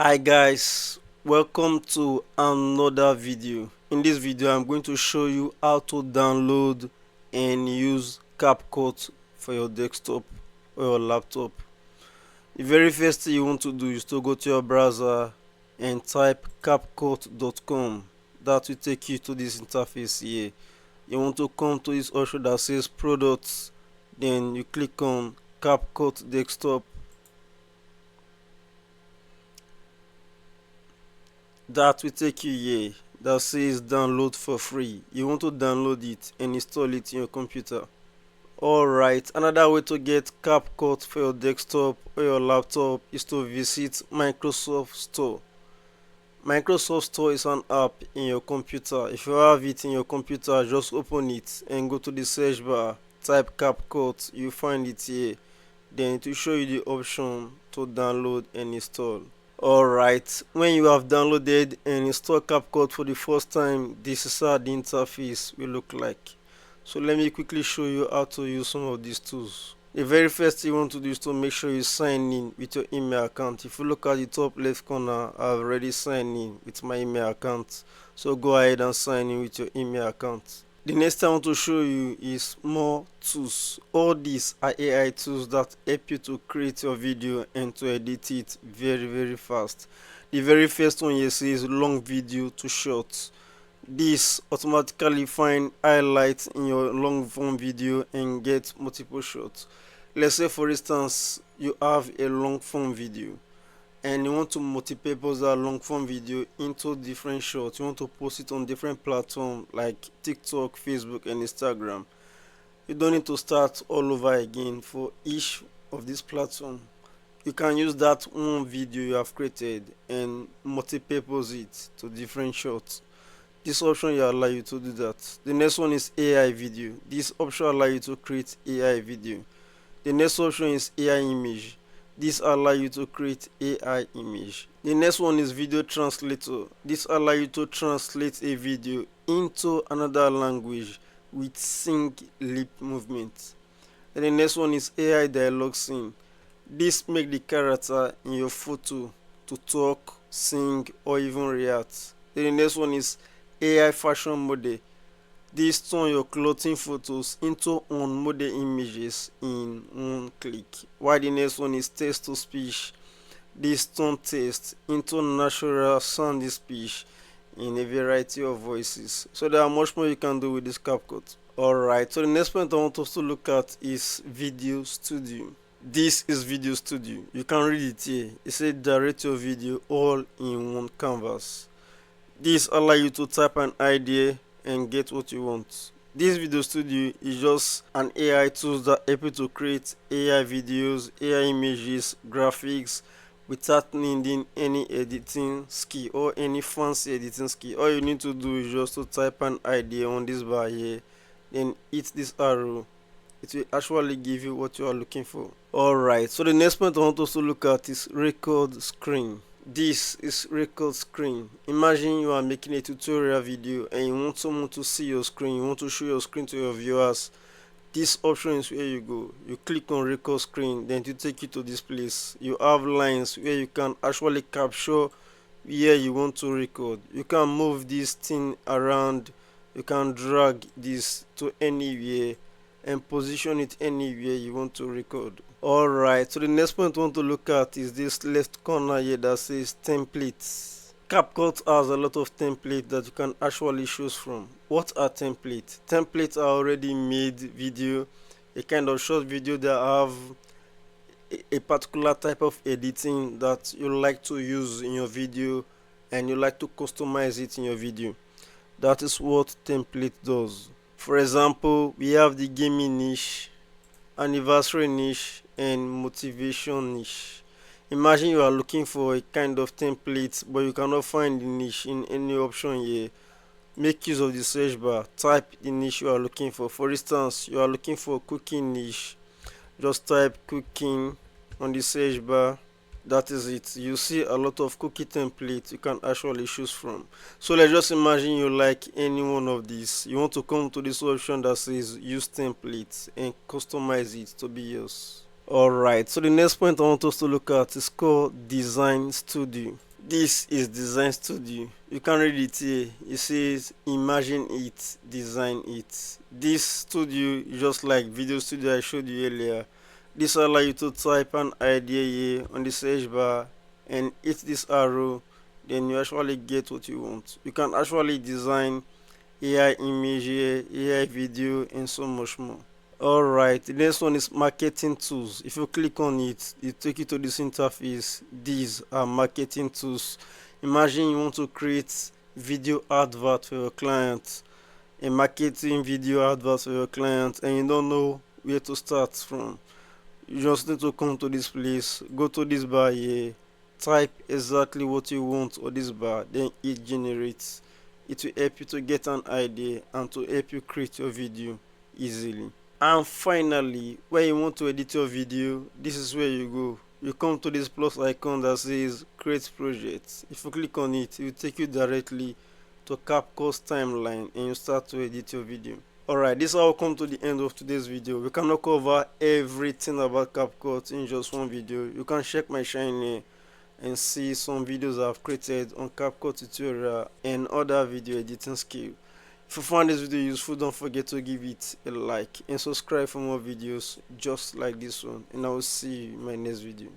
Hi guys, welcome to another video. In this video I'm going to show you how to download and use Capcut for your desktop or your laptop. The very first thing you want to do is to go to your browser and type capcut.com. That will take you to this interface here. You want to come to this option that says products, then you click on Capcut desktop. That will take you here that says download for free. You want to download it and install it in your computer. Alright, another way to get CapCut for your desktop or your laptop is to visit Microsoft Store. Microsoft Store is an app in your computer. If you have it in your computer, just open it and go to the search bar, type CapCut, you find it here. Then it will show you the option to download and install. Alright, when you have downloaded and installed CapCut for the first time, this is how the interface will look like. So let me quickly show you how to use some of these tools. The very first thing you want to do is to make sure you sign in with your email account. If you look at the top left corner, I've already signed in with my email account. So go ahead and sign in with your email account. The next thing I want to show you is more tools. All these are AI tools that help you to create your video and to edit it very fast. The very first one here says long video to short. This automatically find highlights in your long form video and get multiple shots. Let's say for instance you have a long form video and you want to multi-purpose that long form video into different shots. You want to post it on different platforms like TikTok, Facebook and Instagram. You don't need to start all over again for each of these platforms. You can use that one video you have created and multi-purpose it to different shots. This option will allow you to do that. The next one is AI video. This option allows you to create AI video. The next option is AI image. This allows you to create AI image. The next one is video translator. This allows you to translate a video into another language with sync lip movement. And the next one is AI dialogue scene. This makes the character in your photo to talk, sing or even react. Then the next one is AI fashion model. This turn your clothing photos into on-model images in one click. While the next one is text to speech. This turn text into natural sounding speech in a variety of voices. So there are much more you can do with this CapCut. Alright, so the next point I want us to look at is Video Studio. This is Video Studio. You can read it here. It says direct your video all in one canvas. This allows you to type an idea and get what you want. This Video Studio is just an AI tool that help you to create AI videos, AI images, graphics without needing any editing skill or any fancy editing skill. All you need to do is just to type an idea on this bar here, then hit this arrow. It will actually give you what you are looking for. Alright, so the next point I want us to look at is record screen. This is record screen. Imagine you are making a tutorial video and you want someone to see your screen, you want to show your screen to your viewers. This option is where you go. You click on record screen, then to take you to this place. You have lines where you can actually capture where you want to record. You can move this thing around, you can drag this to anywhere and position it anywhere you want to record. Alright, so the next point I want to look at is this left corner here that says templates. CapCut has a lot of templates that you can actually choose from. What are templates? Templates are already made video, a kind of short video that have a particular type of editing that you like to use in your video and you like to customize it in your video. That is what template does. For example, we have the gaming niche, anniversary niche and motivation niche. Imagine you are looking for a kind of template but you cannot find the niche in any option here. Make use of the search bar, type the niche you are looking for. For instance, you are looking for cooking niche, just type cooking on the search bar. That is it. You see a lot of cookie templates you can actually choose from. So let's just imagine you like any one of these. You want to come to this option that says use templates and customize it to be yours. Alright, so the next point I want us to look at is called Design Studio. This is Design Studio. You can read it here. It says imagine it, design it. This studio is just like video studio I showed you earlier. This allows you to type an idea here on the search bar and hit this arrow, then you actually get what you want. You can actually design AI image here, AI video, and so much more. Alright, the next one is marketing tools. If you click on it, it take you to this interface. These are marketing tools. Imagine you want to create video advert for your client, a marketing video advert for your client, and you don't know where to start from. You just need to come to this place, go to this bar here, type exactly what you want on this bar, then it generates. It will help you to get an idea and to help you create your video easily. And finally, when you want to edit your video, this is where you go. You come to this plus icon that says create project. If you click on it, it will take you directly to Capcut's timeline and you start to edit your video. Alright, this is how we come to the end of today's video. We cannot cover everything about Capcut in just one video. You can check my channel and see some videos I've created on Capcut tutorial and other video editing skills. If you found this video useful, don't forget to give it a like and subscribe for more videos just like this one, and I will see you in my next video.